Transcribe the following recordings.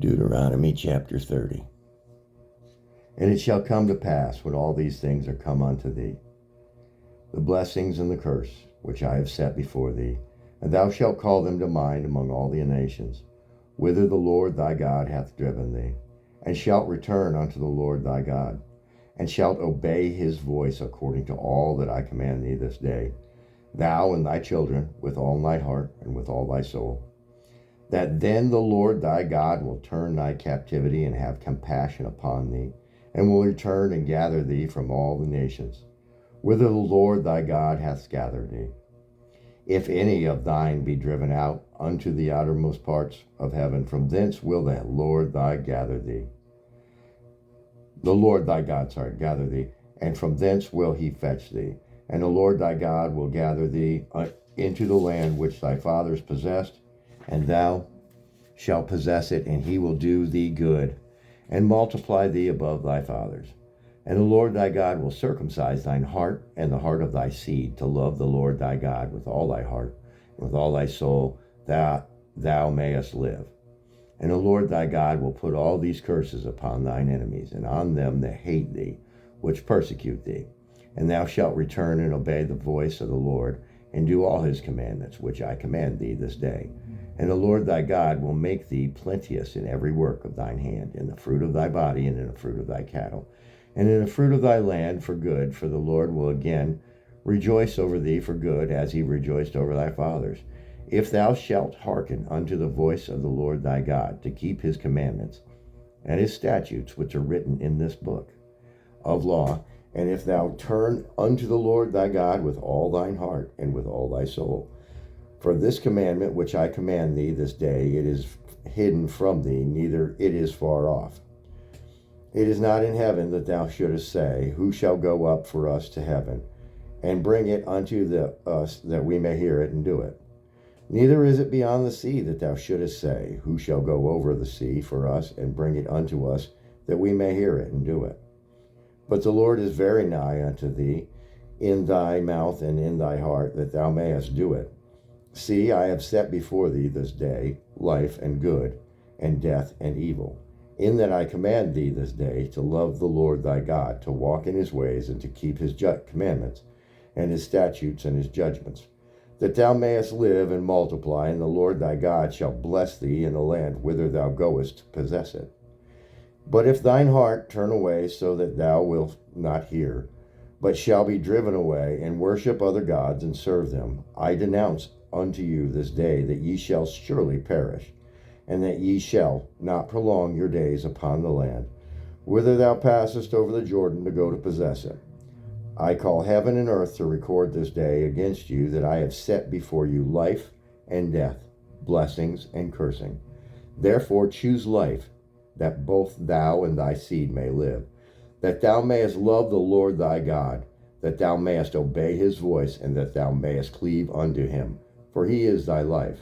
Deuteronomy chapter 30. And it shall come to pass, when all these things are come unto thee, the blessings and the curse which I have set before thee, and thou shalt call them to mind among all the nations, whither the Lord thy God hath driven thee, and shalt return unto the Lord thy God, and shalt obey his voice according to all that I command thee this day, thou and thy children, with all thy heart and with all thy soul. That then the Lord thy God will turn thy captivity and have compassion upon thee, and will return and gather thee from all the nations, whither the Lord thy God hath scattered thee. If any of thine be driven out unto the outermost parts of heaven, from thence will the Lord thy gather thee. The Lord thy God, gather thee, and from thence will he fetch thee. And the Lord thy God will gather thee into the land which thy fathers possessed, and thou shalt possess it, and he will do thee good, and multiply thee above thy fathers. And the Lord thy God will circumcise thine heart and the heart of thy seed, to love the Lord thy God with all thy heart, and with all thy soul, that thou mayest live. And the Lord thy God will put all these curses upon thine enemies, and on them that hate thee, which persecute thee. And thou shalt return and obey the voice of the Lord, and do all his commandments, which I command thee this day. And the Lord thy God will make thee plenteous in every work of thine hand, in the fruit of thy body, and in the fruit of thy cattle, and in the fruit of thy land for good. For the Lord will again rejoice over thee for good, as he rejoiced over thy fathers, if thou shalt hearken unto the voice of the Lord thy God, to keep his commandments and his statutes, which are written in this book of law. And if thou turn unto the Lord thy God with all thine heart and with all thy soul. For this commandment which I command thee this day, it is hidden from thee, neither it is far off. It is not in heaven, that thou shouldest say, who shall go up for us to heaven, and bring it unto us, that we may hear it and do it. Neither is it beyond the sea, that thou shouldest say, who shall go over the sea for us, and bring it unto us, that we may hear it and do it. But the Lord is very nigh unto thee, in thy mouth and in thy heart, that thou mayest do it. See, I have set before thee this day life and good, and death and evil, in that I command thee this day to love the Lord thy God, to walk in his ways, and to keep his commandments, and his statutes and his judgments, that thou mayest live and multiply, and the Lord thy God shall bless thee in the land whither thou goest to possess it. But if thine heart turn away, so that thou wilt not hear, but shall be driven away, and worship other gods, and serve them, I denounce unto you this day that ye shall surely perish, and that ye shall not prolong your days upon the land, whither thou passest over the Jordan to go to possess it. I call heaven and earth to record this day against you, that I have set before you life and death, blessings and cursing. Therefore choose life, that both thou and thy seed may live, that thou mayest love the Lord thy God, that thou mayest obey his voice, and that thou mayest cleave unto him, for he is thy life,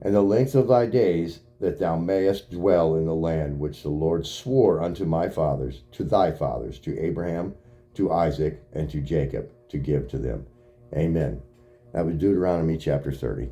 and the length of thy days, that thou mayest dwell in the land which the Lord swore unto my fathers, to thy fathers, to Abraham, to Isaac, and to Jacob, to give to them. Amen. That was Deuteronomy chapter 30.